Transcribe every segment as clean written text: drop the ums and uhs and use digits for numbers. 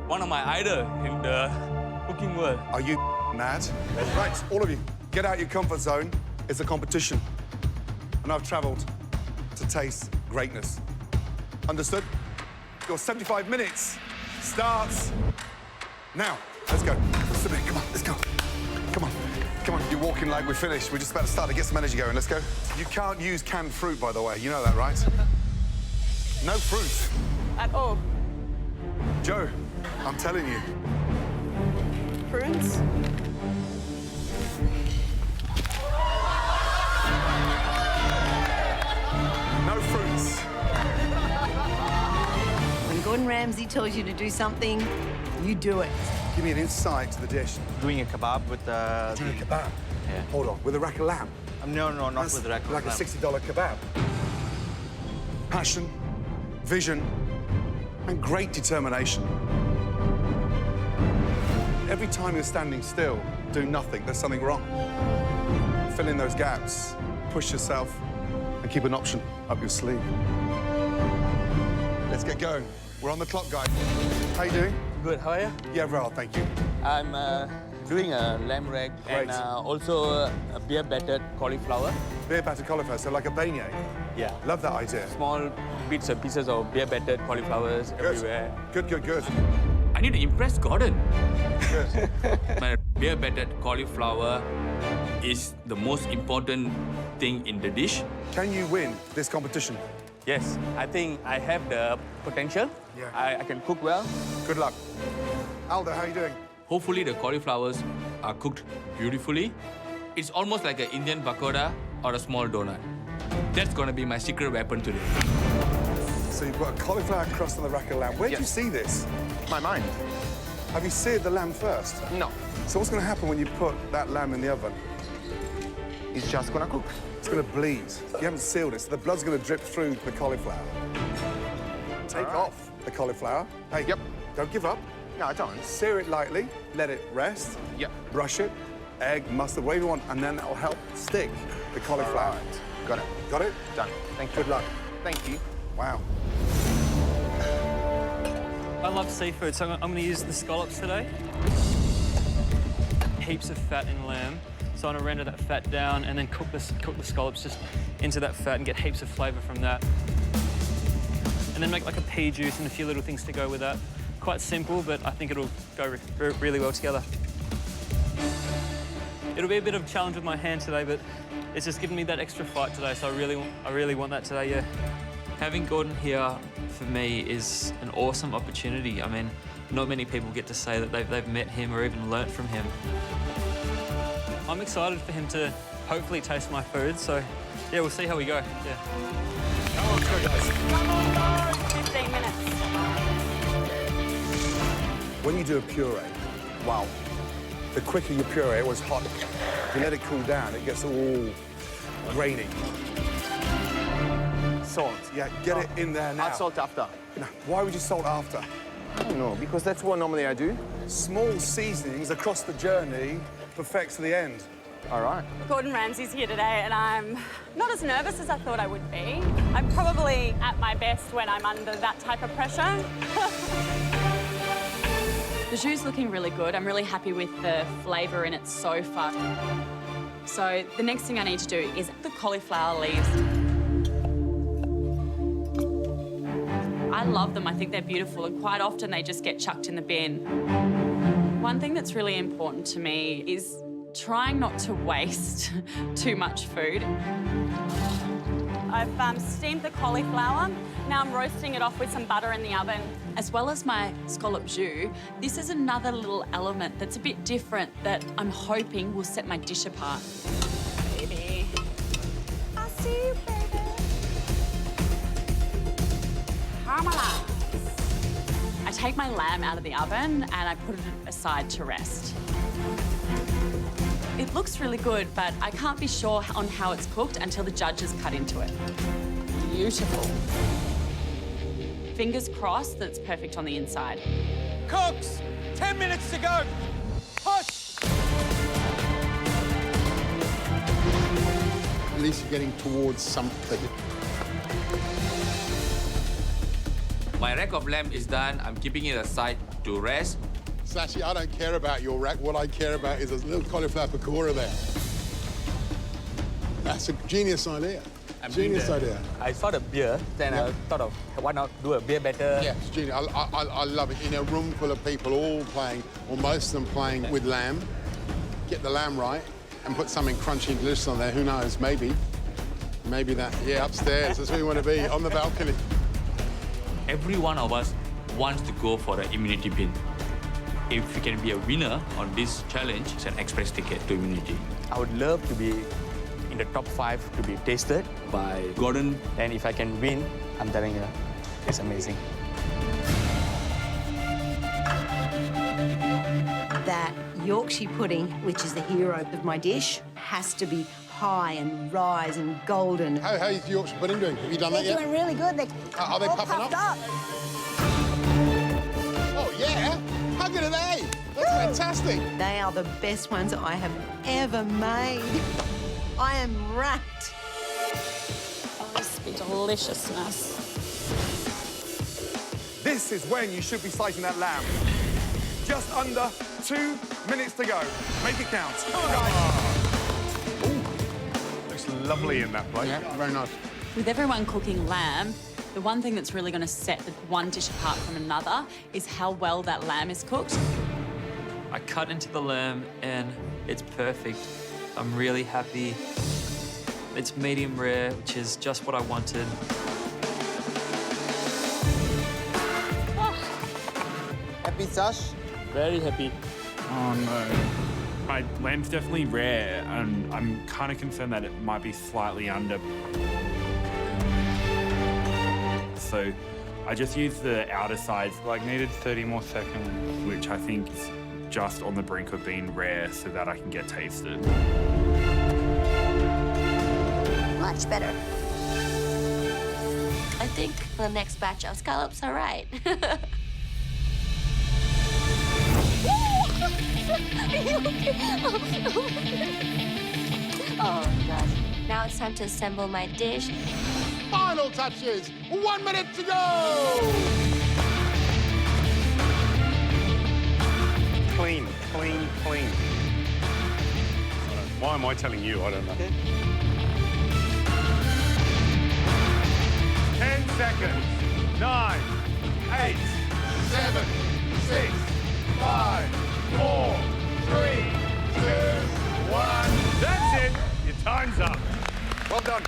one of my idols in the cooking world. Are you mad? Right, all of you, get out your comfort zone. It's a competition. And I've travelled to taste greatness. Understood? Your 75 minutes starts now. Let's go. Submit, come on, let's go. Come on, come on. You're walking like we're finished. We're just about to start to get some energy going. Let's go. You can't use canned fruit, by the way. You know that, right? No fruit. At all. Joe, I'm telling you. Prunes? No fruits. When Gordon Ramsay tells you to do something, you do it. Give me an insight to the dish. Doing a kebab with Doing a kebab? Yeah. Hold on, with a rack of lamb? No, not That's with the rack of like lamb. a $60 kebab. Passion, vision, and great determination. Every time you're standing still, doing nothing, there's something wrong. Fill in those gaps, push yourself, and keep an option up your sleeve. Let's get going. We're on the clock, guys. How you doing? Good, how are you? Yeah, well, thank you. I'm doing a lamb rack and Great. also a beer battered cauliflower. Beer battered cauliflower, so like a beignet. Yeah. Love that idea. Small bits and pieces of beer battered cauliflowers everywhere. Good, good, good. I need to impress Gordon. Good. My beer battered cauliflower is the most important thing in the dish. Can you win this competition? Yes, I think I have the potential. Yeah. I can cook well. Good luck. Aldo, how you doing? Hopefully the cauliflowers are cooked beautifully. It's almost like an Indian pakoda or a small donut. That's gonna be my secret weapon today. So you've got a cauliflower crust on the rack of lamb. Where did you see this? My mind. Have you seared the lamb first? No, So what's going to happen when you put that lamb in the oven? it's just gonna cook. It's going to bleed. You haven't sealed it, so the blood's going to drip through the cauliflower. Take off the cauliflower. Hey, Yep. Don't give up. No, I don't. Sear it lightly, let it rest. Yep. Brush it, egg, mustard, whatever you want, and then that'll help stick the cauliflower. Right. Got it. Got it? Done. Thank you. Good luck. Thank you. Wow. I love seafood, so I'm going to use the scallops today. Heaps of fat in lamb, so I'm going to render that fat down and then cook the scallops just into that fat and get heaps of flavour from that. And then make like a pea juice and a few little things to go with that. Quite simple, but I think it'll go really well together. It'll be a bit of a challenge with my hand today, but it's just given me that extra fight today, so I really want that today, yeah. Having Gordon here, for me, is an awesome opportunity. I mean, not many people get to say that they've met him or even learnt from him. I'm excited for him to hopefully taste my food, so yeah, we'll see how we go, yeah. Come on, let's go, guys. Come on, guys. 15 minutes. When you do a puree, wow, the quicker you puree, it was hot. If you let it cool down, it gets all grainy. Salt. Yeah, get it in there now. Add salt after. Now, why would you salt after? I don't know, because that's what normally I do. Small seasonings across the journey perfects the end. All right. Gordon Ramsay's here today, and I'm not as nervous as I thought I would be. I'm probably at my best when I'm under that type of pressure. The jou's looking really good. I'm really happy with the flavour in it so far. So the next thing I need to do is the cauliflower leaves. I love them. I think they're beautiful, and quite often they just get chucked in the bin. One thing that's really important to me is trying not to waste too much food. I've steamed the cauliflower. Now I'm roasting it off with some butter in the oven. As well as my scallop jus, this is another little element that's a bit different that I'm hoping will set my dish apart. Baby. I see you, baby. Caramelize. I take my lamb out of the oven and I put it aside to rest. It looks really good, but I can't be sure on how it's cooked until the judges cut into it. Beautiful. Fingers crossed that it's perfect on the inside. Cooks, 10 minutes to go. Push! At least you're getting towards something. My rack of lamb is done. I'm keeping it aside to rest. Sashi, I don't care about your rack. What I care about is a little cauliflower pakora there. That's a genius idea. Genius idea. I saw the beer, then I thought of why not do a beer better. Yeah, it's genius. I love it. In a room full of people all playing, or most of them playing with lamb, get the lamb right and put something crunchy and delicious on there. Who knows? Maybe that. Yeah, upstairs. That's where you want to be, on the balcony. Every one of us wants to go for the immunity pin. If you can be a winner on this challenge, it's an express ticket to immunity. I would love to be in the top 5 to be tasted by Gordon, and if I can win, I'm telling you, it's amazing. That Yorkshire pudding, which is the hero of my dish, has to be high and rise and golden. How is Yorkshire pudding doing? Have you done that yet? They're doing really good. Are they all puffing puffed up? Oh, yeah? How good are they? That's fantastic. They are the best ones I have ever made. I am wrapped. Oh, this be deliciousness. This is when you should be slicing that lamb. Just under 2 minutes to go. Make it count. Looks lovely in that plate. Yeah, very nice. With everyone cooking lamb, the one thing that's really going to set the one dish apart from another is how well that lamb is cooked. I cut into the lamb and it's perfect. I'm really happy. It's medium rare, which is just what I wanted. Happy, Sash? Very happy. Oh, no. My lamb's definitely rare, and I'm kind of concerned that it might be slightly under. So I just used the outer sides, needed 30 more seconds, which I think is just on the brink of being rare so that I can get tasted. Much better. I think the next batch of scallops are right. Oh, gosh. Now it's time to assemble my dish. Final touches. 1 minute to go. Clean, clean, clean. Why am I telling you? I don't know. 10 seconds. 9, 8, 7, 6, 5, 4, 3, 2, 1. That's it. Your time's up. Well done.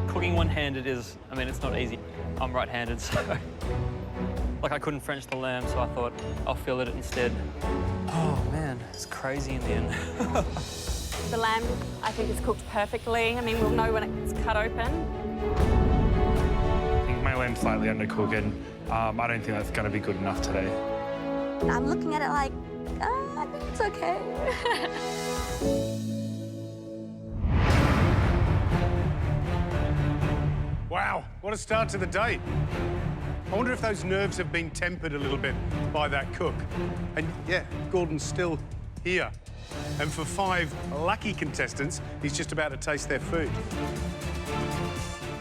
Cooking one-handed is, it's not easy. I'm right-handed, so... I couldn't French the lamb, so I thought I'll fillet it instead. Oh, man, it's crazy in the end. The lamb, I think, is cooked perfectly. We'll know when it's cut open. I think my lamb's slightly undercooked, and I don't think that's going to be good enough today. I'm looking at it like, I think it's okay. Wow, what a start to the day. I wonder if those nerves have been tempered a little bit by that cook. And yeah, Gordon's still here. And for 5 lucky contestants, he's just about to taste their food.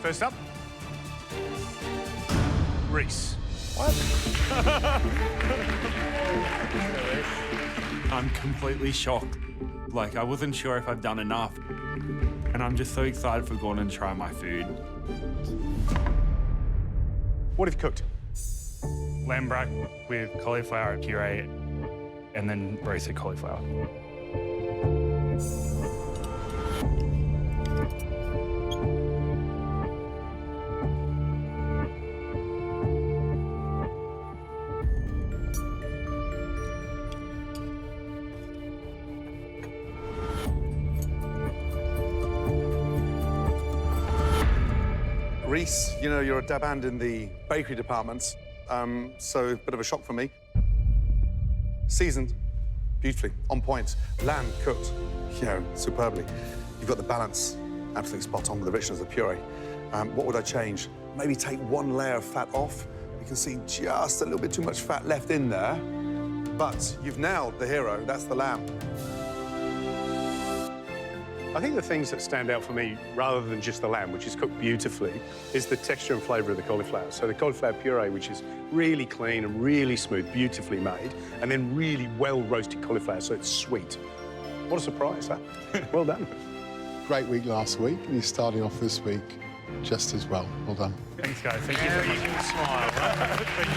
First up, Reece. What? I'm completely shocked. I wasn't sure if I've done enough. And I'm just so excited for Gordon to try my food. What have you cooked? Lamb brack with cauliflower puree and then roasted cauliflower. Reece, you're a dab hand in the bakery department, so a bit of a shock for me. Seasoned, beautifully, on point. Lamb cooked, superbly. You've got the balance absolutely spot on with the richness of the puree. What would I change? Maybe take 1 layer of fat off. You can see just a little bit too much fat left in there. But you've nailed the hero, that's the lamb. I think the things that stand out for me, rather than just the lamb, which is cooked beautifully, is the texture and flavour of the cauliflower. So the cauliflower puree, which is really clean and really smooth, beautifully made, and then really well-roasted cauliflower, so it's sweet. What a surprise, huh? Well done. Great week last week, and you're starting off this week just as well. Well done. Thanks, guys. Thank you so much. Smile. Thank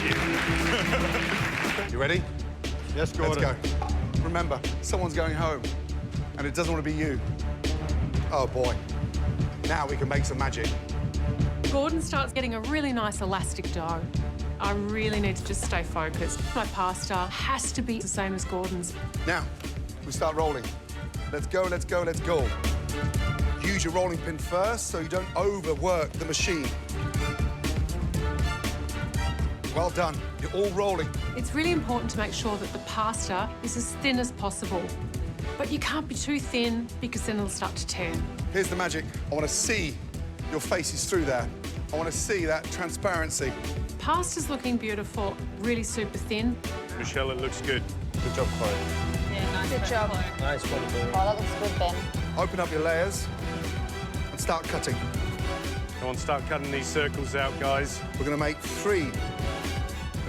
you. You ready? Yes, Gordon. Let's go. Remember, someone's going home, and it doesn't want to be you. Oh, boy. Now we can make some magic. Gordon starts getting a really nice elastic dough. I really need to just stay focused. My pasta has to be the same as Gordon's. Now, we start rolling. Let's go, let's go, let's go. Use your rolling pin first so you don't overwork the machine. Well done. You're all rolling. It's really important to make sure that the pasta is as thin as possible. But you can't be too thin because then it'll start to tear. Here's the magic. I want to see your faces through there. I want to see that transparency. Pasta's looking beautiful, really super thin. Michelle, it looks good. Good job, Chloe. Yeah, nice. Good job. Nice one, Oh, that looks good, Ben. Open up your layers and start cutting. Come on, start cutting these circles out, guys. We're going to make 3,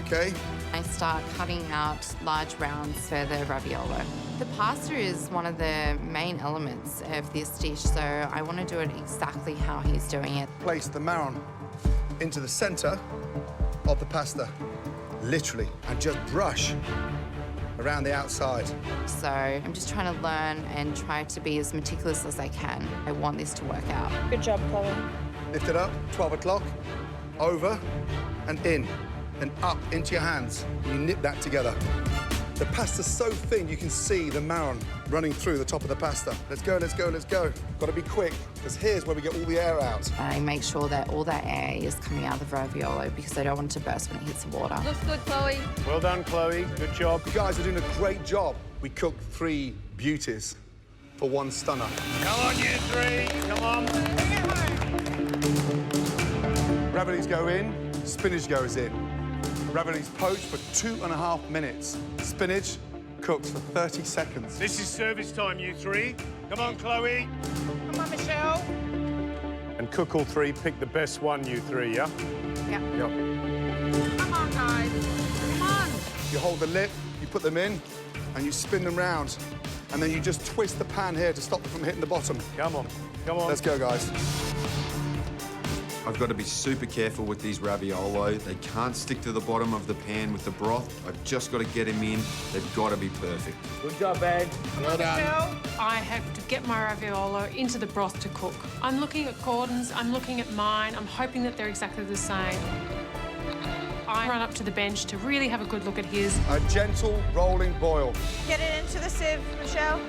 okay? I start cutting out large rounds for the raviolo. The pasta is one of the main elements of this dish, so I want to do it exactly how he's doing it. Place the marron into the center of the pasta, literally, and just brush around the outside. So I'm just trying to learn and try to be as meticulous as I can. I want this to work out. Good job, Chloe. Lift it up, 12 o'clock, over and in, and up into your hands. You knit that together. The pasta's so thin, you can see the marron running through the top of the pasta. Let's go, let's go, let's go. Got to be quick, because here's where we get all the air out. I make sure that all that air is coming out of the raviolo because I don't want it to burst when it hits the water. Looks good, Chloe. Well done, Chloe. Good job. You guys are doing a great job. We cooked 3 beauties for 1 stunner. Come on, you 3. Come on. Raviolis go in, spinach goes in. Raviolis poached for 2.5 minutes. Spinach cooked for 30 seconds. This is service time, you 3. Come on, Chloe. Come on, Michelle. And cook all 3. Pick the best one, you 3, yeah? Yeah. Yep. Come on, guys. Come on. You hold the lip, you put them in, and you spin them round. And then you just twist the pan here to stop them from hitting the bottom. Come on. Come on. Let's go, guys. I've got to be super careful with these raviolo. They can't stick to the bottom of the pan with the broth. I've just got to get them in. They've got to be perfect. Good job, babe. Well done. I have to get my raviolo into the broth to cook. I'm looking at Gordon's, I'm looking at mine, I'm hoping that they're exactly the same. I run up to the bench to really have a good look at his. A gentle rolling boil. Get it into the sieve, Michelle.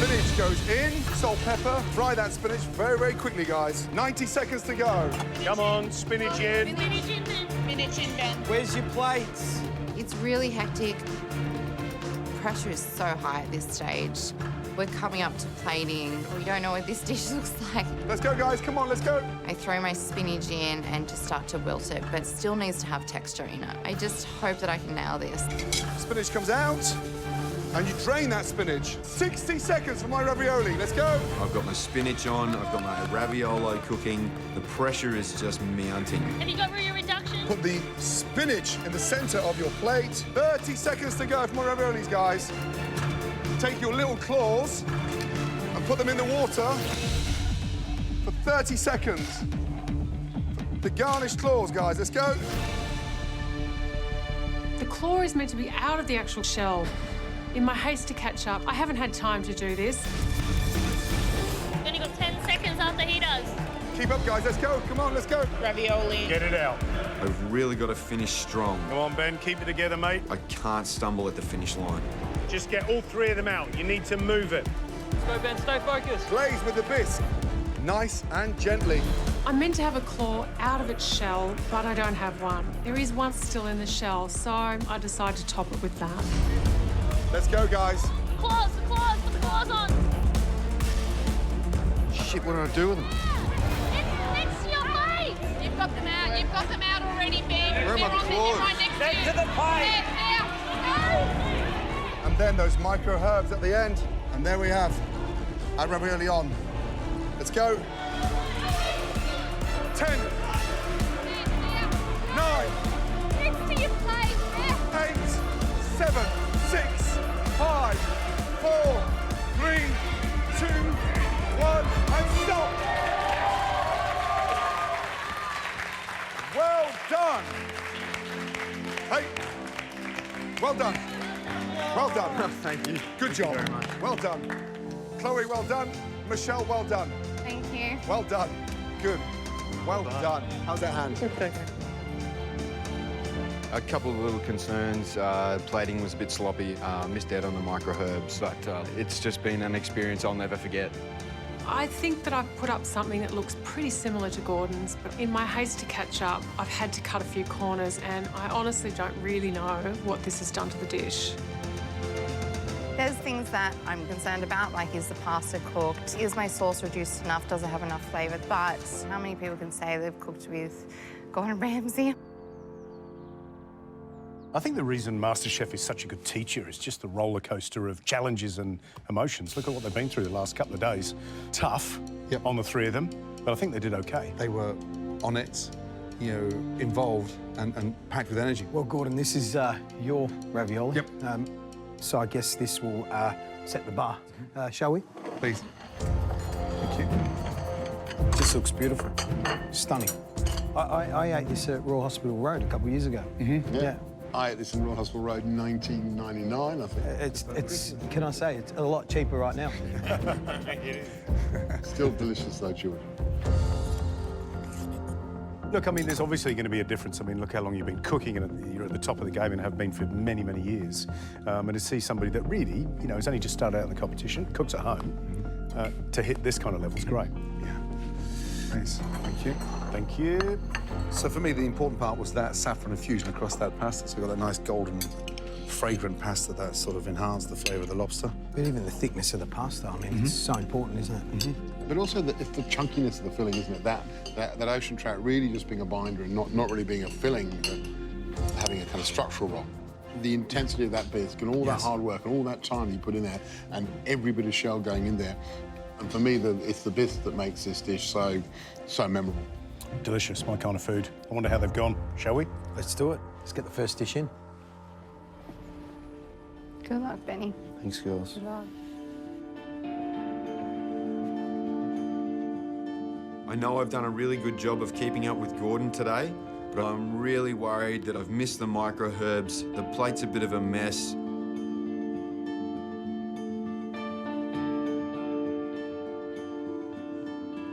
Spinach goes in, salt, pepper. Fry that spinach very, very quickly, guys. 90 seconds to go. Come on, spinach in. Spinach in, Ben. Where's your plates? It's really hectic. Pressure is so high at this stage. We're coming up to plating. We don't know what this dish looks like. Let's go, guys. Come on, let's go. I throw my spinach in and just start to wilt it, but it still needs to have texture in it. I just hope that I can nail this. Spinach comes out, and you drain that spinach. 60 seconds for my ravioli. Let's go. I've got my spinach on. I've got my raviolo cooking. The pressure is just mounting. Have you got your reduction? Put the spinach in the center of your plate. 30 seconds to go for my raviolis, guys. Take your little claws and put them in the water for 30 seconds. The garnished claws, guys. Let's go. The claw is meant to be out of the actual shell. In my haste to catch up, I haven't had time to do this. You've only got 10 seconds after he does. Keep up, guys. Let's go. Come on, let's go. Ravioli. Get it out. I've really got to finish strong. Come on, Ben. Keep it together, mate. I can't stumble at the finish line. Just get all 3 of them out. You need to move it. Let's go, Ben. Stay focused. Glaze with the bisque. Nice and gently. I'm meant to have a claw out of its shell, but I don't have one. There is one still in the shell, so I decide to top it with that. Let's go, guys. Claws, put the claws on. Shit, what do I do with them? It's your plate. You've got them out. You've got them out already, Ben. Where are my claws? Right next Back to the plate. There. And then those micro herbs at the end. And there we have our ravioli on. Let's go. 10, 9, 8, 7, 6, 5, 4, 3, 2, 1, and stop. Well done. Hey, well done. Well done. Thank you. Good job. Thank you very much. Well done. Chloe, well done. Michelle, well done. Thank you. Well done. Good. Well done. How's that hand? A couple of little concerns. Plating was a bit sloppy, missed out on the micro herbs, but it's just been an experience I'll never forget. I think that I've put up something that looks pretty similar to Gordon's, but in my haste to catch up, I've had to cut a few corners, and I honestly don't really know what this has done to the dish. There's things that I'm concerned about, like is the pasta cooked? Is my sauce reduced enough? Does it have enough flavour? But how many people can say they've cooked with Gordon Ramsay? I think the reason MasterChef is such a good teacher is just the roller coaster of challenges and emotions. Look at what they've been through the last couple of days. Tough on the three of them, but I think they did okay. They were on it, you know, involved and packed with energy. Well, Gordon, this is your ravioli. Yep. So I guess this will set the bar. Shall we? Please. Thank you. This looks beautiful. Stunning. I ate this at Royal Hospital Road a couple of years ago. Mm-hmm. Yeah. I ate this in Royal Hospital Road in 1999, I think. It's can I say, it's a lot cheaper right now. It is. Still delicious though, George. Look, I mean, there's obviously going to be a difference. I mean, look how long you've been cooking, and you're at the top of the game and have been for many, many years. And to see somebody that really, you know, has only just started out in the competition, cooks at home, to hit this kind of level is great. Yeah. Thanks. Thank you. Thank you. So for me, the important part was that saffron infusion across that pasta. So we got that nice golden, fragrant pasta that sort of enhanced the flavour of the lobster. But even the thickness of the pasta, I mean, it's so important, isn't it? But also it's the chunkiness of the filling, isn't it? That ocean trout really just being a binder and not really being a filling, but having a kind of structural role. The intensity of that bisque and all that hard work and all that time you put in there and every bit of shell going in there. And for me, it's the bisque that makes this dish so memorable. Delicious, my kind of food. I wonder how they've gone. Shall we? Let's do it. Let's get the first dish in. Good luck, Benny. Thanks, girls. Good luck. I know I've done a really good job of keeping up with Gordon today, but I'm really worried that I've missed the micro herbs. The plate's a bit of a mess.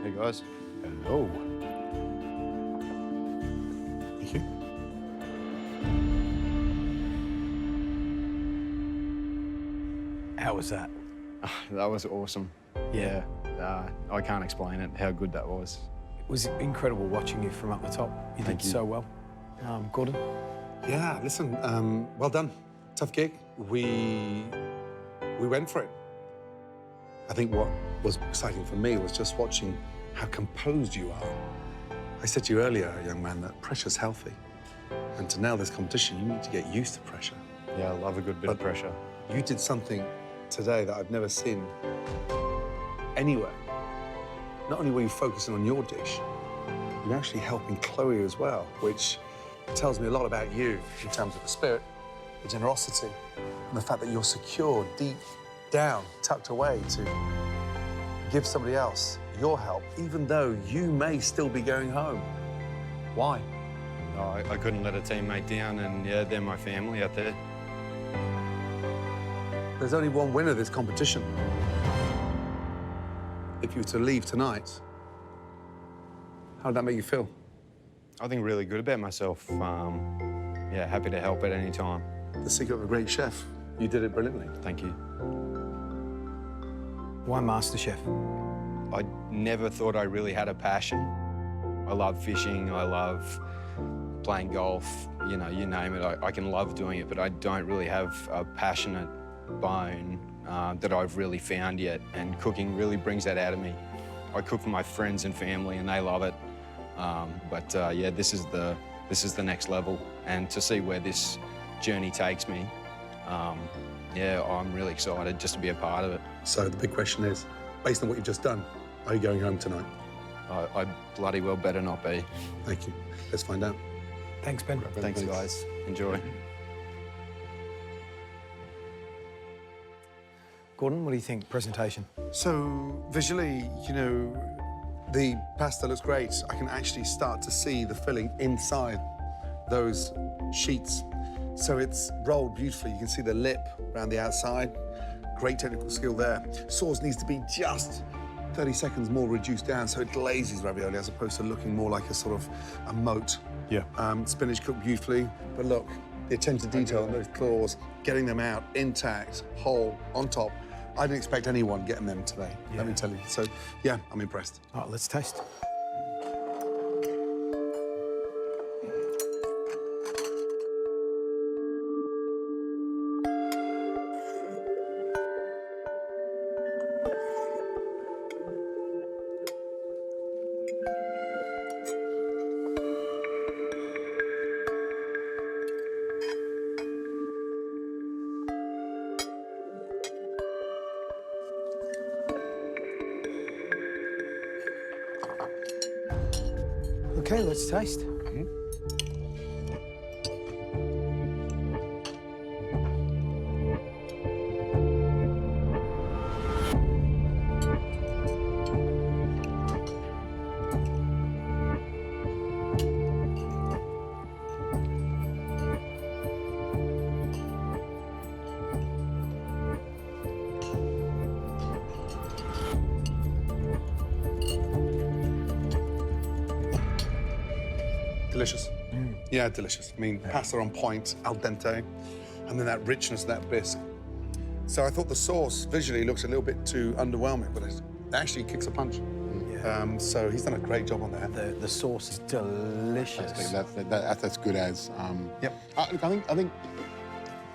Hey, guys. Hello. Thank you. How was that? That was awesome. Yeah, I can't explain it, how good that was. It was incredible watching you from up the top. You did so well. Gordon? Yeah, listen, well done. Tough gig. We went for it. I think what was exciting for me was just watching how composed you are. I said to you earlier, young man, that pressure's healthy. And to nail this competition, you need to get used to pressure. Yeah, I love a good bit of pressure. You did something today that I've never seen anywhere. Not only were you focusing on your dish, you're actually helping Chloe as well, which tells me a lot about you in terms of the spirit, the generosity, and the fact that you're secure deep down, tucked away to give somebody else your help, even though you may still be going home. Why? I couldn't let a teammate down, and yeah, they're my family out there. There's only one winner of this competition. If you were to leave tonight, how would that make you feel? I think really good about myself. Yeah, happy to help at any time. The secret of a great chef. You did it brilliantly. Thank you. Why MasterChef? I never thought I really had a passion. I love fishing, I love playing golf, you know, you name it. I can love doing it, but I don't really have a passionate bone that I've really found yet, and cooking really brings that out of me. I cook for my friends and family, and they love it. Yeah, this is the next level, and to see where this journey takes me, Yeah, I'm really excited just to be a part of it. So the big question is, based on what you've just done, are you going home tonight? I bloody well better not be. Thank you. Let's find out. Thanks, Ben. Thanks, guys. Enjoy. Gordon, what do you think? Presentation? So visually, you know, the pasta looks great. I can actually start to see the filling inside those sheets. So it's rolled beautifully. You can see the lip around the outside. Great technical skill there. Sauce needs to be just 30 seconds more reduced down so it glazes ravioli as opposed to looking more like a sort of a moat. Yeah. Spinach cooked beautifully, but look, the attention to detail on those claws, getting them out intact, whole, on top. I didn't expect anyone getting them today, let me tell you. So, yeah, I'm impressed. All right, let's taste. Okay, let's taste. Delicious. Yeah, delicious. I mean, pasta on point, al dente, and then that richness of that bisque. So I thought the sauce visually looks a little bit too underwhelming, but it actually kicks a punch. So he's done a great job on that. The sauce is delicious. That's good as. Yep. I think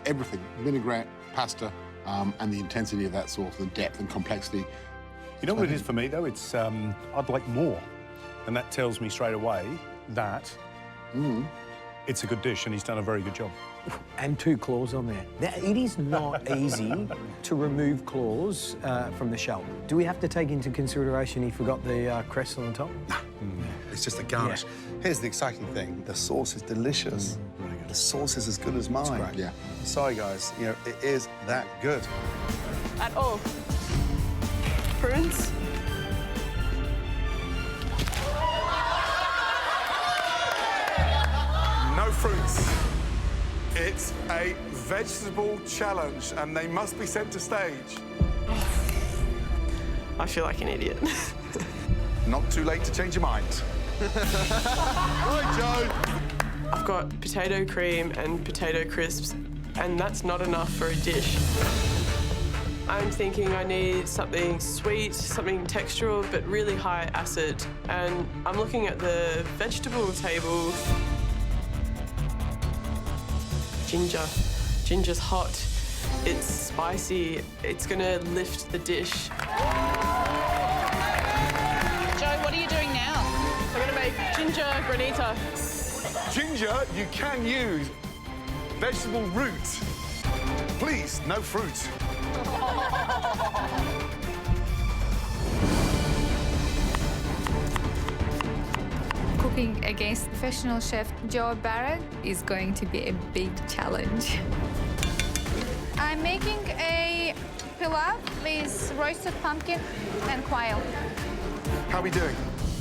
everything, vinaigrette, pasta, and the intensity of that sauce, the depth and complexity. You know what it is for me, though? It's, I'd like more. And that tells me straight away that it's a good dish and he's done a very good job. And 2 claws on there. Now, it is not easy to remove claws from the shell. Do we have to take into consideration he forgot the crest on the top? It's just a garnish. Yeah. Here's the exciting thing. The sauce is delicious. The sauce is as good as mine. great. Yeah. Sorry, guys. You know, it is that good. At all. Prunes? No fruits. It's a vegetable challenge, and they must be sent to stage. I feel like an idiot. Not too late to change your mind. Right, Joe. I've got potato cream and potato crisps, and that's not enough for a dish. I'm thinking I need something sweet, something textural, but really high acid. And I'm looking at the vegetable table. Ginger. Ginger's hot. It's spicy. It's gonna lift the dish. Joe, what are you doing now? I'm gonna make ginger granita. Ginger, you can use vegetable root. Please, no fruit. Cooking against professional chef Joe Barrett is going to be a big challenge. I'm making a pilaf with roasted pumpkin and quail. How are we doing?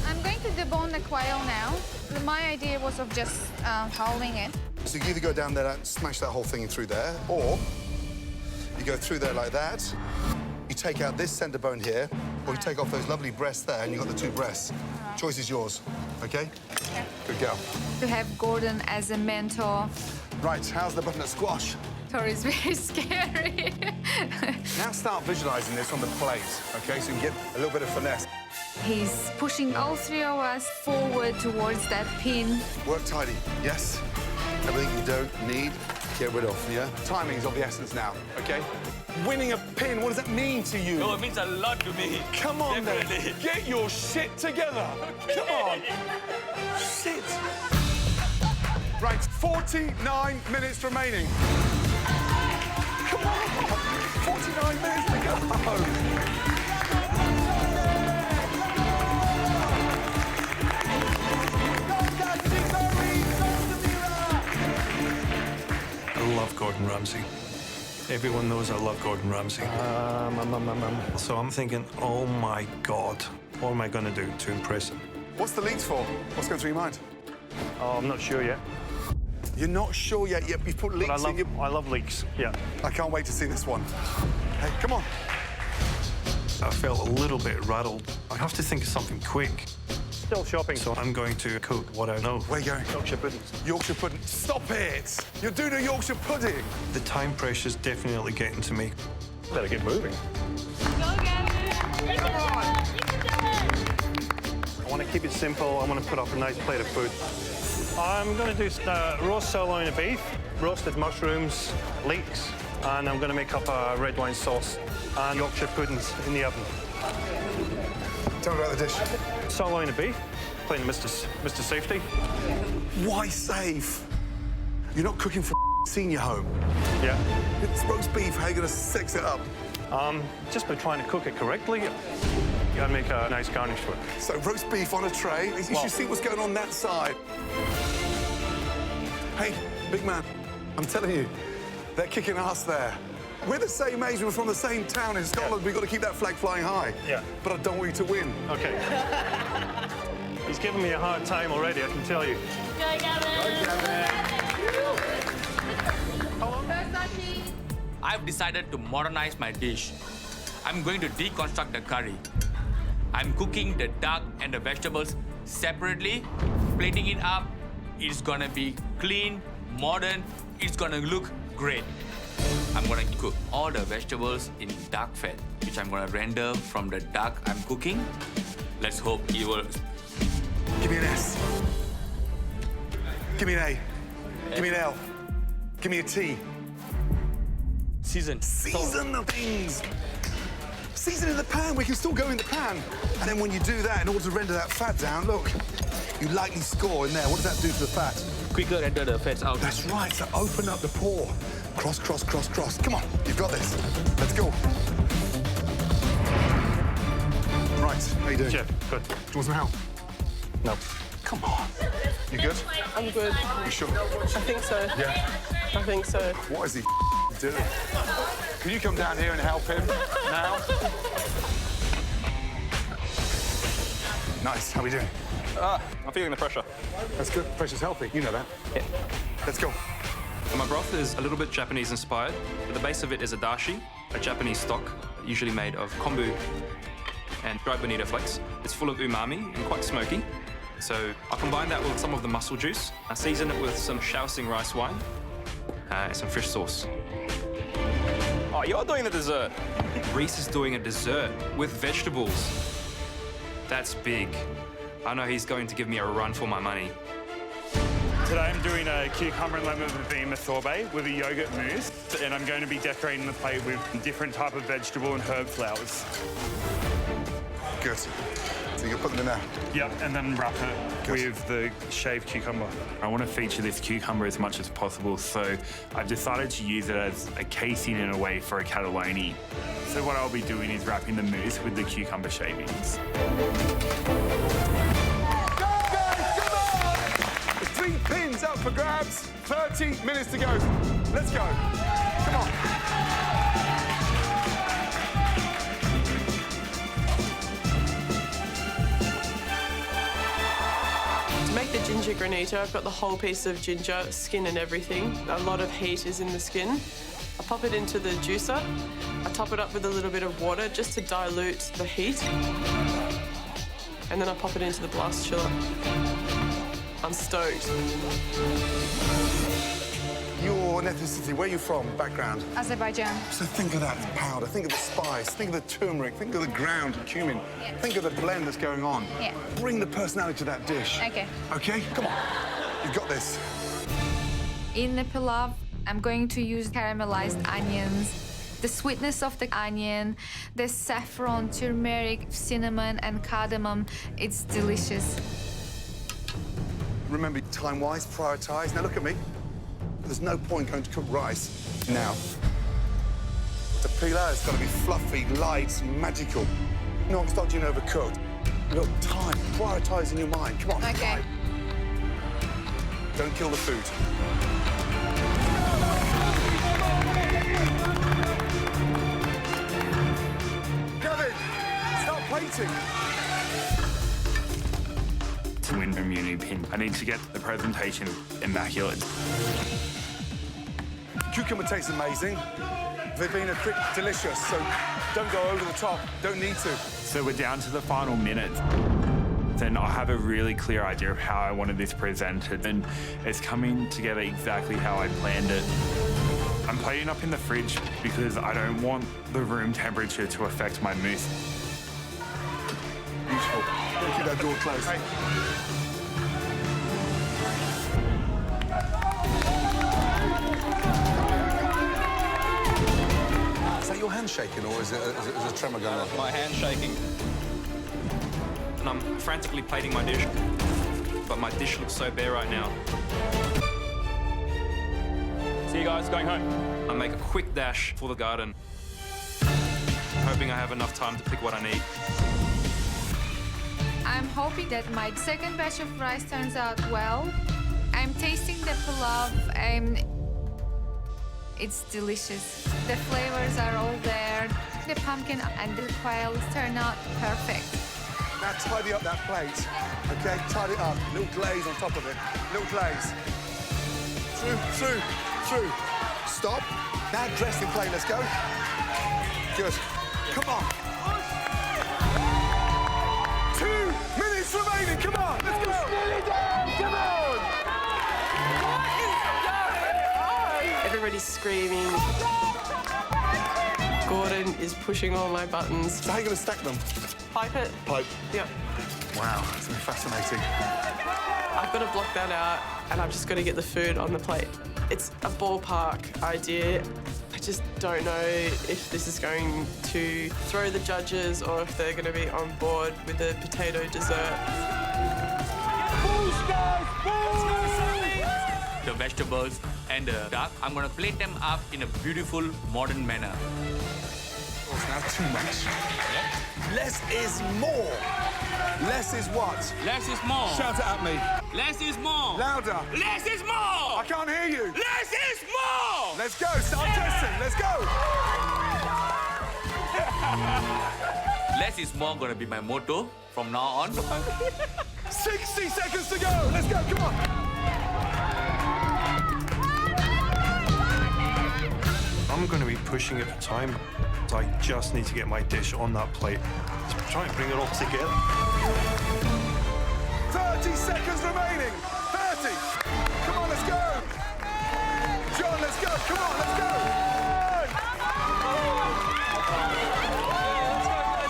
I'm going to debone the quail now. My idea was of just howling it. So you either go down there and smash that whole thing through there, or you go through there like that. You take out this centre bone here, or you take off those lovely breasts there, and you've got the 2 breasts. Choice is yours, OK? Okay. Good girl. To have Gordon as a mentor. Right, how's the butternut squash? Mentor is very scary. Now start visualising this on the plate, OK? So you can get a little bit of finesse. He's pushing all 3 of us forward towards that pin. Work tidy, yes? Everything you don't need, get rid of, yeah? Timing is of the essence now, OK? Winning a pin, what does that mean to you? No, it means a lot to me. Come on, Definitely. then. Get your shit together. Okay. Come on. Sit. Right, 49 minutes remaining. 49 minutes to go. I love Gordon Ramsay. Everyone knows I love Gordon Ramsay. So I'm thinking, oh my God, what am I going to do to impress him? What's the leaks for? What's going through your mind? Oh, I'm not sure yet. You're not sure yet? You've put leeks in your... I love leeks, yeah. I can't wait to see this one. Hey, come on. I felt a little bit rattled. I have to think of something quick. Still shopping. So I'm going to cook what I know. Where are you going? Yorkshire pudding. Yorkshire pudding. Stop it! You're doing a Yorkshire pudding. The time pressure's definitely getting to me. Better get moving. Go, Gavin! You can do it! You can do it! I want to keep it simple. I want to put up a nice plate of food. I'm going to do roast sirloin of beef, roasted mushrooms, leeks, and I'm going to make up a red wine sauce and Yorkshire puddings in the oven. Tell me about the dish. Sirloin of beef, playing Mr. Safety. Why safe? You're not cooking for senior home. Yeah. It's roast beef. How are you going to sex it up? Just by trying to cook it correctly, you got to make a nice garnish for it. So roast beef on a tray. You should see what's going on that side. Hey, big man, I'm telling you, they're kicking ass there. We're the same age, we're from the same town in Scotland. We've got to keep that flag flying high. Yeah. But I don't want you to win. Okay. He's giving me a hard time already, I can tell you. Go, Gavin! I've decided to modernize my dish. I'm going to deconstruct the curry. I'm cooking the duck and the vegetables separately, plating it up. It's gonna be clean, modern, it's gonna look great. I'm gonna cook all the vegetables in duck fat, which I'm gonna render from the duck I'm cooking. Let's hope it will... Give me an S. Give me an A. Give me an L. Give me a T. Season. Season the things. Season in the pan, we can still go in the pan. And then when you do that, in order to render that fat down, look, you lightly score in there. What does that do to the fat? Quicker render the fats out. That's right, so open up the pore. Cross, cross, cross, cross. Come on, you've got this. Let's go. Right, how you doing? Chef, good. Do you want some help? No. Come on. You good? I'm good. You sure? I think so. Yeah. I think so. What is he doing? Can you come down here and help him now? Nice. How are we doing? I'm feeling the pressure. That's good. Pressure's healthy. You know that. Yeah. Let's go. My broth is a little bit Japanese inspired. But the base of it is a dashi, a Japanese stock, usually made of kombu and dried bonito flakes. It's full of umami and quite smoky. So I'll combine that with some of the mussel juice. I season it with some Shaoxing rice wine and some fish sauce. Oh, you're doing the dessert. Reece is doing a dessert with vegetables. That's big. I know he's going to give me a run for my money. Today I'm doing a cucumber and lemon verbena sorbet with a yogurt mousse, and I'm going to be decorating the plate with different type of vegetable and herb flowers. Good. So you can put them in there? Yep, and then wrap it with the shaved cucumber. I want to feature this cucumber as much as possible, so I've decided to use it as a casing in a way for a cannelloni. So what I'll be doing is wrapping the mousse with the cucumber shavings. There's 3 pins up for grabs. 30 minutes to go. Let's go. Come on. To make the ginger granita, I've got the whole piece of ginger, skin and everything. A lot of heat is in the skin. I pop it into the juicer. I top it up with a little bit of water just to dilute the heat. And then I pop it into the blast chiller. I'm stoked. Your ethnicity, where are you from, background? Azerbaijan. So think of that powder, think of the spice, think of the turmeric, think of the ground cumin, think of the blend that's going on. Yeah. Bring the personality to that dish. Okay. Okay? Come on. You've got this. In the pilav, I'm going to use caramelized onions, the sweetness of the onion, the saffron, turmeric, cinnamon, and cardamom. It's delicious. Remember, time-wise, prioritise. Now look at me. There's no point going to cook rice now. The pilau has got to be fluffy, light, magical. Not stodgy and overcooked. Look, time, prioritise in your mind. Come on. Okay. Time. Don't kill the food. Gavin, stop plating. To win immunity pin, I need to get the presentation immaculate. Cucumber tastes amazing. Verbena quick, delicious, so don't go over the top. Don't need to. So we're down to the final minute. Then I have a really clear idea of how I wanted this presented, and it's coming together exactly how I planned it. I'm plating up in the fridge because I don't want the room temperature to affect my mousse. Beautiful. Don't keep that door closed. Is that your hand shaking, or is it a tremor going on? My hand shaking. And I'm frantically plating my dish, but my dish looks so bare right now. See you guys going home. I make a quick dash for the garden, hoping I have enough time to pick what I need. I'm hoping that my second batch of rice turns out well. I'm tasting the pilau and it's delicious. The flavors are all there. The pumpkin and the quails turn out perfect. Now tidy up that plate, okay? Tidy it up. Little glaze on top of it. Little glaze. Through. Stop. Now dress the plate, let's go. Good. Come on. 2 minutes remaining, come on, let's go. Come on. Everybody's screaming. Gordon is pushing all my buttons. So how are you going to stack them? Pipe it. Pipe. Yep. Wow, that's been fascinating. I've got to block that out, and I've just got to get the food on the plate. It's a ballpark idea. I just don't know if this is going to throw the judges or if they're going to be on board with the potato dessert. The vegetables and the duck, I'm gonna plate them up in a beautiful modern manner. It's now too much. Less is more. Less is what? Less is more. Shout it at me. Less is more. Louder. Less is more. I can't hear you. Less is more. Let's go. Start testing. Let's go. Less is more gonna be my motto from now on. 60 seconds to go. Let's go. Come on. I'm going to be pushing it for time. So I just need to get my dish on that plate. Just try and bring it all together. 30 seconds remaining. 30. Come on, let's go. John, let's go. Come on, let's go.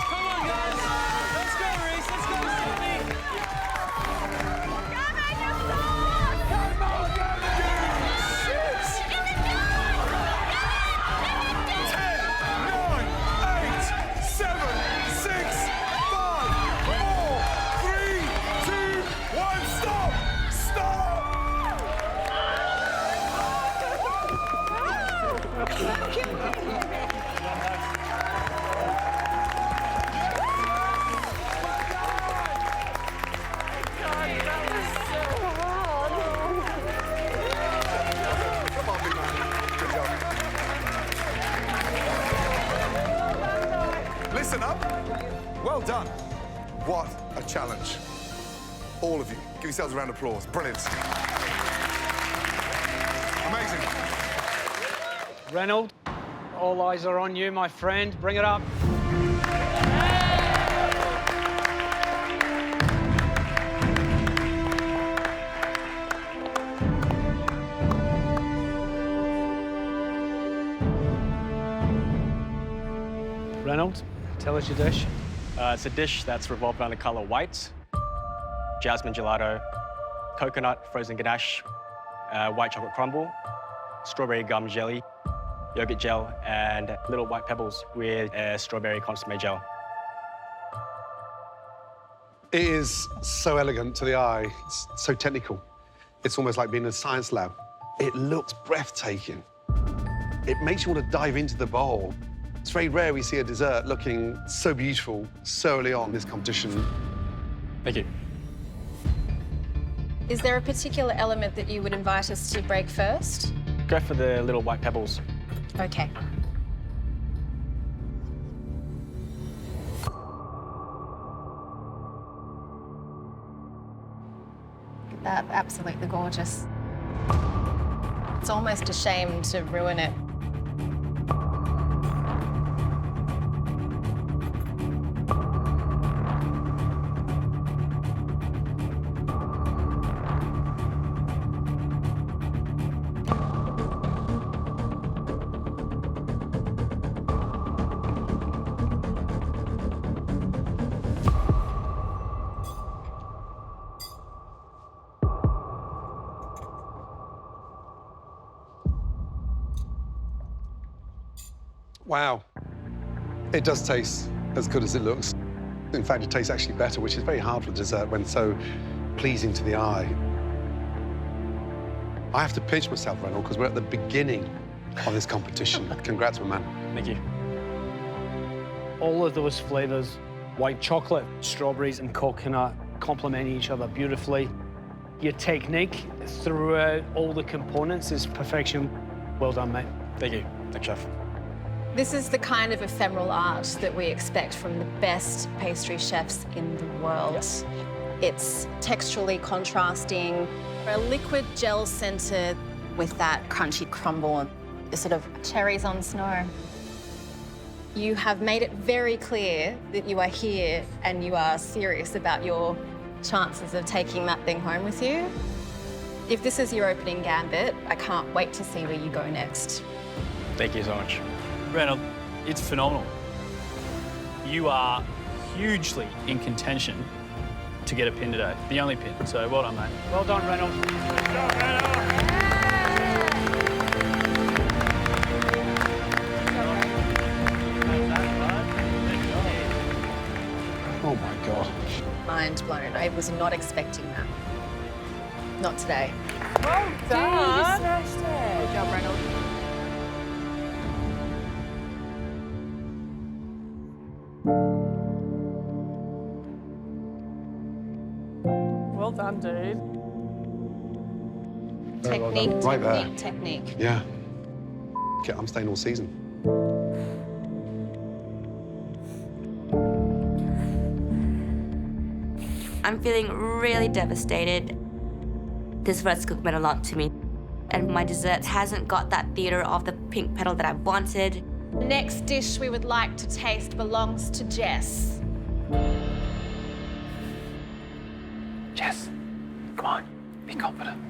Come on, guys. Let's go, Reece. Let's go, Sydney. Listen up. Well done. What a challenge. All of you. Give yourselves a round of applause. Brilliant. Amazing. Reynolds, all eyes are on you, my friend. Bring it up. Reynolds, tell us your dish. It's a dish that's revolved around the colour white, jasmine gelato, coconut frozen ganache, white chocolate crumble, strawberry gum jelly, yogurt gel, and little white pebbles with strawberry consommé gel. It is so elegant to the eye. It's so technical. It's almost like being in a science lab. It looks breathtaking. It makes you want to dive into the bowl It's very rare we see a dessert looking so beautiful so early on in this competition. Thank you. Is there a particular element that you would invite us to break first? Go for the little white pebbles. Okay. That absolutely gorgeous. It's almost a shame to ruin it. Wow. It does taste as good as it looks. In fact, it tastes actually better, which is very hard for dessert when so pleasing to the eye. I have to pinch myself, Reynolds, because we're at the beginning of this competition. Congrats, my man. Thank you. All of those flavors, white chocolate, strawberries and coconut, complement each other beautifully. Your technique throughout all the components is perfection. Well done, mate. Thank you. Thanks, chef. This is the kind of ephemeral art that we expect from the best pastry chefs in the world. Yes. It's texturally contrasting, a liquid gel centre with that crunchy crumble, the sort of cherries on snow. You have made it very clear that you are here and you are serious about your chances of taking that thing home with you. If this is your opening gambit, I can't wait to see where you go next. Thank you so much. Reynolds, it's phenomenal. You are hugely in contention to get a pin today, the only pin. So well done, mate. Well done, Reynolds. Good job, Reynolds. Oh, my God. Mind blown. I was not expecting that. Not today. Well done. You smashed it. Good job, Reynolds. Well done, dude. Very well Technique, done. Right there. technique. Yeah. Okay, I'm staying all season. I'm feeling really devastated. This first cook meant a lot to me. And my dessert hasn't got that theatre of the pink petal that I wanted. The next dish we would like to taste belongs to Jess. Jess, come on, be confident.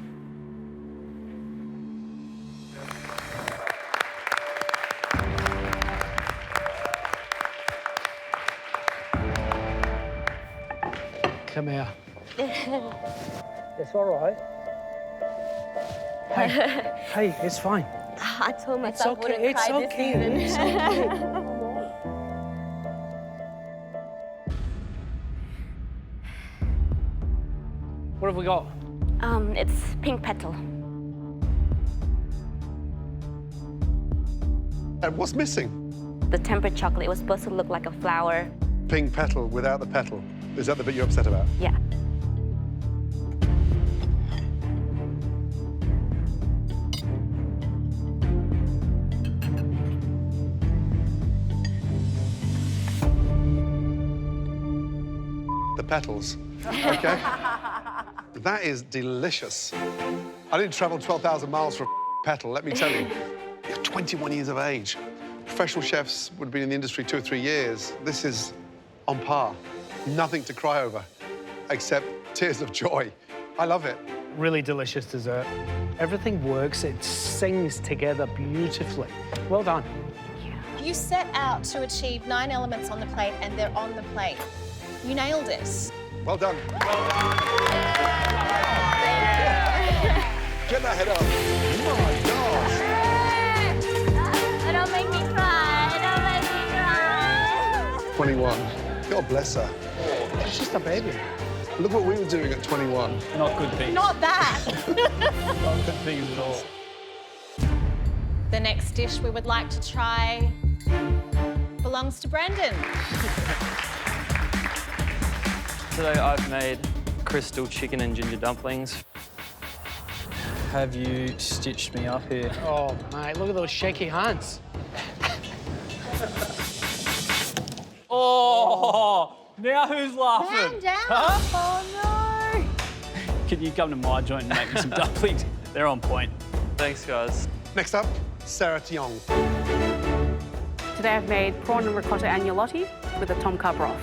Come here. It's all right. Hey, it's fine. I told myself okay, I wouldn't cry this season. It's okay. What have we got? It's pink petal. And what's missing? The tempered chocolate. It was supposed to look like a flower. Pink petal without the petal. Is that the bit you're upset about? Yeah. The petals. Okay. That is delicious. I didn't travel 12,000 miles for a petal, let me tell you. You're 21 years of age. Professional chefs would have been in the industry 2 or 3 years. This is on par. Nothing to cry over, except tears of joy. I love it. Really delicious dessert. Everything works, it sings together beautifully. Well done. You set out to achieve 9 elements on the plate, and they're on the plate. You nailed it. Well done. Get that head up. Oh my gosh. Don't make me cry. Don't make me cry. 21. God bless her. She's just a baby. Look what we were doing at 21. Not good things. Not that. Not good things at all. The next dish we would like to try belongs to Brendan. Today I've made crystal chicken and ginger dumplings. Have you stitched me up here? Oh, mate, look at those shaky hands. Oh, now who's laughing? Man down. Huh? Oh, no. Can you come to my joint and make me some dumplings? They're on point. Thanks, guys. Next up, Sarah Tiong. Today I've made prawn and ricotta agnolotti with a tom kha broth.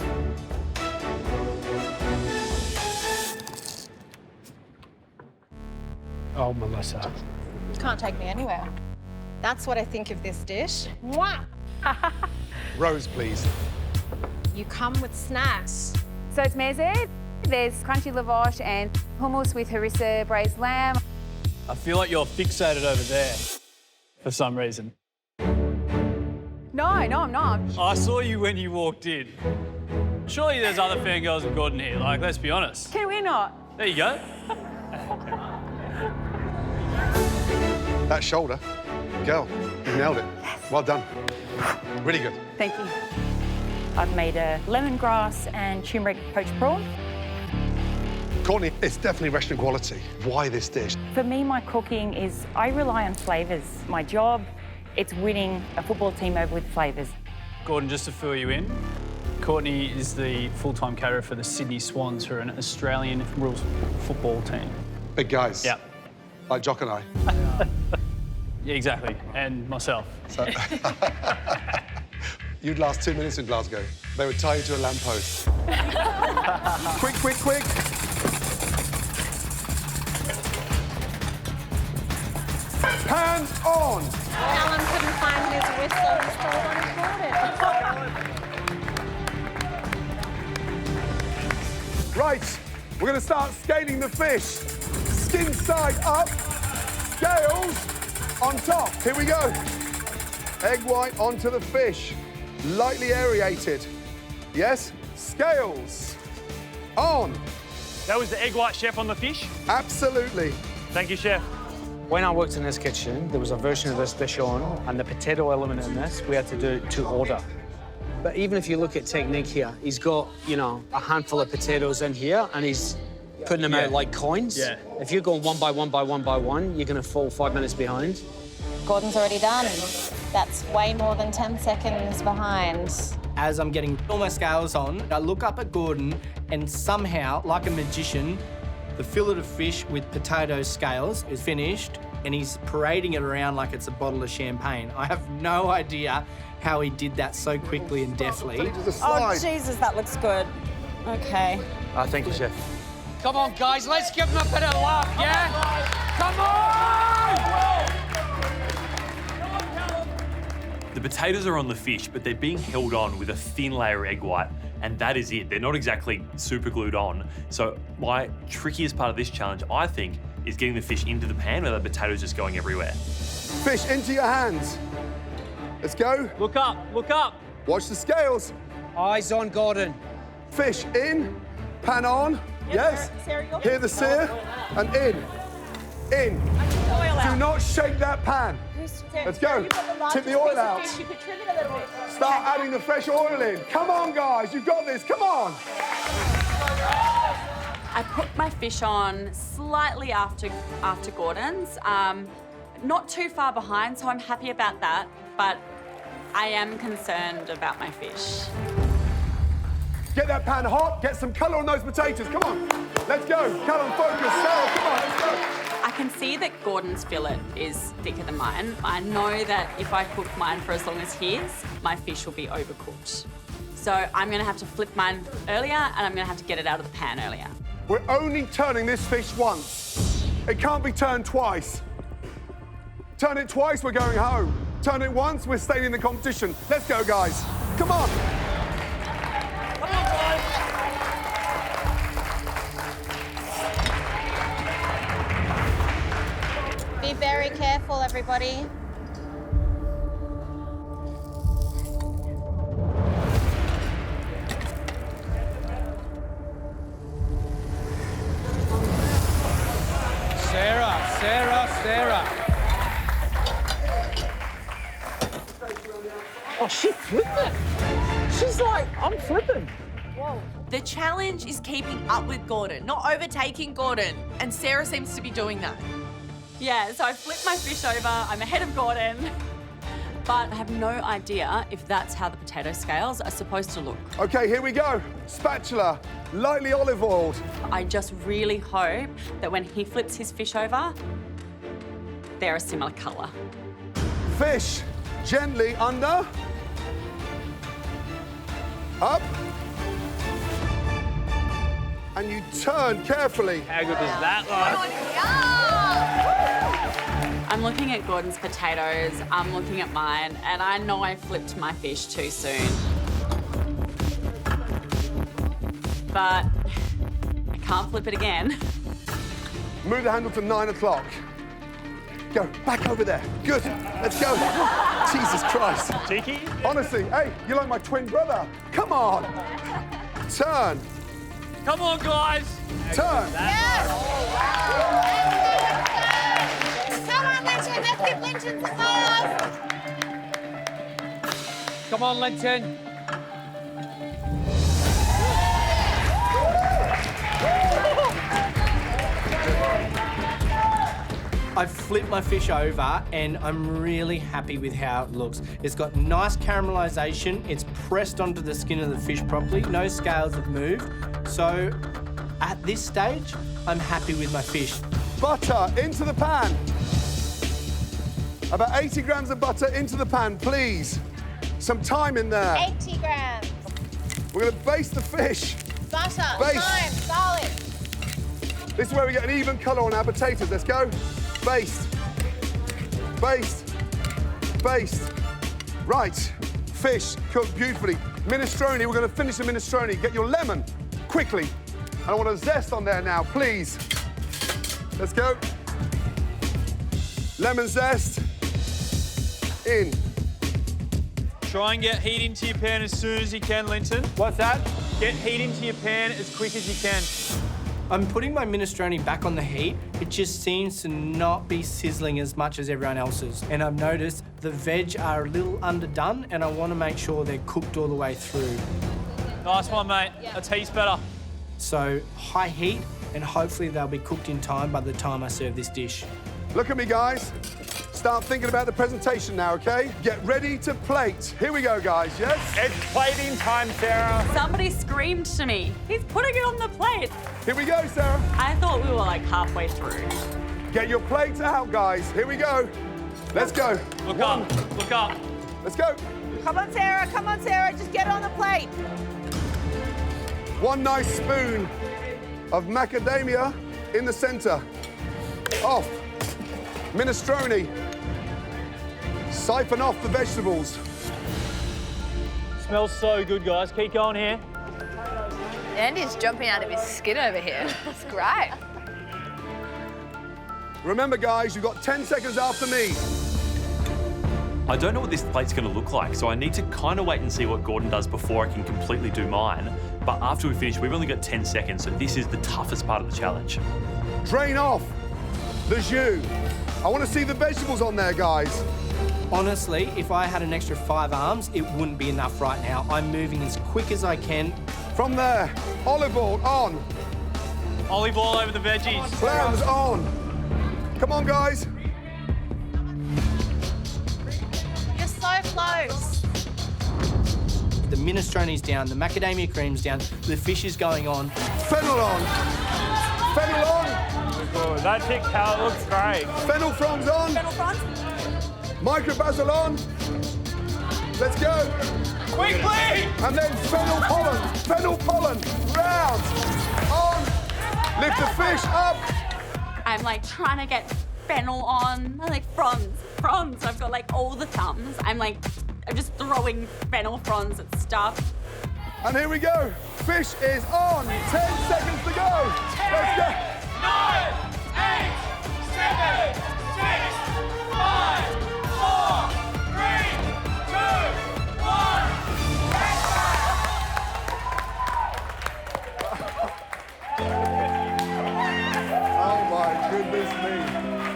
Oh, Melissa. Can't take me anywhere. That's what I think of this dish. Mwah! Rose, please. You come with snacks. So it's meze. There's crunchy lavash and hummus with harissa braised lamb. I feel like you're fixated over there for some reason. No, I'm not. I saw you when you walked in. Surely there's other fangirls of Gordon here, like, let's be honest. Can we not? There you go. That shoulder. Girl, you nailed it. Well done. Really good. Thank you. I've made a lemongrass and turmeric poached prawn. Courtney, it's definitely restaurant quality. Why this dish? For me, my cooking is, I rely on flavours. My job, it's winning a football team over with flavours. Gordon, just to fill you in, Courtney is the full-time caterer for the Sydney Swans, who are an Australian rules football team. Big guys. Yeah. Like Jock and I. Yeah, exactly. And myself. So, you'd last 2 minutes in Glasgow. They would tie you to a lamppost. Quick, quick, quick. Pan on. Alan couldn't find his whistle. He stole one and Right, we're going to start scaling the fish. Skin side up, scales on top. Here we go. Egg white onto the fish, lightly aerated. Yes, scales on. That was the egg white, chef, on the fish? Absolutely. Thank you, chef. When I worked in this kitchen, there was a version of this dish on, and the potato element in this, we had to do to order. But even if you look at technique here, he's got, you know, a handful of potatoes in here, and he's putting them out like coins. Yeah. If you're going one by one by one by one, you're going to fall 5 minutes behind. Gordon's already done. That's way more than 10 seconds behind. As I'm getting all my scales on, I look up at Gordon, and somehow, like a magician, the fillet of fish with potato scales is finished, and he's parading it around like it's a bottle of champagne. I have no idea how he did that so quickly and deftly. Oh, Jesus, that looks good. Okay. Thank you, chef. Come on, guys, let's give him a bit of love, yeah? Come on! The potatoes are on the fish, but they're being held on with a thin layer of egg white, and that is it. They're not exactly super glued on. So my trickiest part of this challenge, I think, is getting the fish into the pan where the potatoes just going everywhere. Fish into your hands. Let's go. Look up, look up. Watch the scales. Eyes on Gordon. Fish in, pan on. Yes. Hear the sear, and in. In. Do not shake that pan. Let's go. Tip the oil out. Start adding the fresh oil in. Come on, guys. You've got this. Come on. I put my fish on slightly after Gordon's. Not too far behind, so I'm happy about that, but I am concerned about my fish. Get that pan hot. Get some colour on those potatoes. Come on. Let's go. Callum, focus. Sarah, come on. Let's go. I can see that Gordon's fillet is thicker than mine. I know that if I cook mine for as long as his, my fish will be overcooked. So I'm going to have to flip mine earlier, and I'm going to have to get it out of the pan earlier. We're only turning this fish once. It can't be turned twice. Turn it twice, we're going home. Turn it once, we're staying in the competition. Let's go, guys. Come on. Be very careful, everybody. Sarah. Oh, she flipped it. is like, I'm flipping. Whoa. The challenge is keeping up with Gordon, not overtaking Gordon. And Sarah seems to be doing that. Yeah, so I flipped my fish over. I'm ahead of Gordon. But I have no idea if that's how the potato scales are supposed to look. Okay, here we go. Spatula, lightly olive oiled. I just really hope that when he flips his fish over, they're a similar colour. Fish, gently under. Up. And you turn carefully. How good does that look? I'm looking at Gordon's potatoes, I'm looking at mine, and I know I flipped my fish too soon. But I can't flip it again. Move the handle to 9 o'clock. Go, back over there. Good, let's go. Jesus Christ. Cheeky? Honestly, hey, you're like my twin brother. Come on. Turn. Come on, guys. Turn. Yes. Come on, Linton. Let's give Linton some love. Come on, Linton. I've flipped my fish over and I'm really happy with how it looks. It's got nice caramelisation, it's pressed onto the skin of the fish properly, no scales have moved. So at this stage, I'm happy with my fish. Butter into the pan. About 80 grams of butter into the pan, please. Some thyme in there. 80 grams. We're gonna baste the fish. Butter, Baste. thyme, garlic. This is where we get an even colour on our potatoes. Let's go. Baste. Baste. Baste. Right. Fish cooked beautifully. Minestrone, we're going to finish the minestrone. Get your lemon quickly. And I want a zest on there now, please. Let's go. Lemon zest. In. Try and get heat into your pan as soon as you can, Linton. What's that? Get heat into your pan as quick as you can. I'm putting my minestrone back on the heat. It just seems to not be sizzling as much as everyone else's. And I've noticed the veg are a little underdone and I want to make sure they're cooked all the way through. Nice one, mate. That's heaps better. So high heat and hopefully they'll be cooked in time by the time I serve this dish. Look at me, guys. Start thinking about the presentation now, OK? Get ready to plate. Here we go, guys, yes? It's plating time, Sarah. Somebody screamed to me, he's putting it on the plate. Here we go, Sarah. I thought we were like halfway through. Get your plates out, guys. Here we go. Let's go. Look up. Look up. Let's go. Come on, Sarah. Come on, Sarah. Just get it on the plate. One nice spoon of macadamia in the center. Off. Minestrone. Siphon off the vegetables. Smells so good, guys. Keep going here. Andy's jumping out of his skin over here. That's great. Remember, guys, you've got 10 seconds after me. I don't know what this plate's going to look like, so I need to kind of wait and see what Gordon does before I can completely do mine. But after we finish, we've only got 10 seconds, so this is the toughest part of the challenge. Drain off the jus. I want to see the vegetables on there, guys. Honestly, if I had an extra 5 arms, it wouldn't be enough right now. I'm moving as quick as I can. From there, olive oil on. Olive oil over the veggies. Clams on. Come on, guys. You're so close. The minestrone's down, the macadamia cream's down, the fish is going on. Fennel on. Fennel on. Oh, that thick palette looks great. Fennel fronds on. Fennel fronds. Micro basil on. Let's go. Quickly! And then fennel pollen. Fennel pollen. Round. On. Lift the fish up. I'm like trying to get fennel on, like fronds. I've got like all the thumbs. I'm just throwing fennel fronds at stuff. And here we go. Fish is on. 10 seconds to go. Let's go. 9, 8, 7, 6, 5, 4, 3, 2, 1. Oh my goodness me.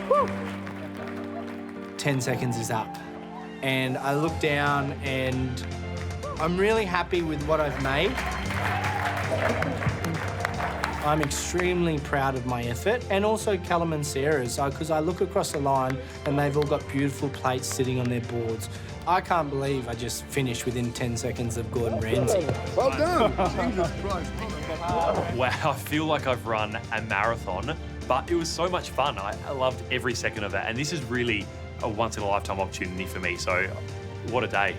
Woo. 10 seconds is up. And I look down and I'm really happy with what I've made. I'm extremely proud of my effort, and also Callum and Sarah's, because I look across the line and they've all got beautiful plates sitting on their boards. I can't believe I just finished within 10 seconds of Gordon Ramsay. Well done. Jesus Christ. Wow, I feel like I've run a marathon, but it was so much fun. I loved every second of it, and this is really a once-in-a-lifetime opportunity for me, so what a day.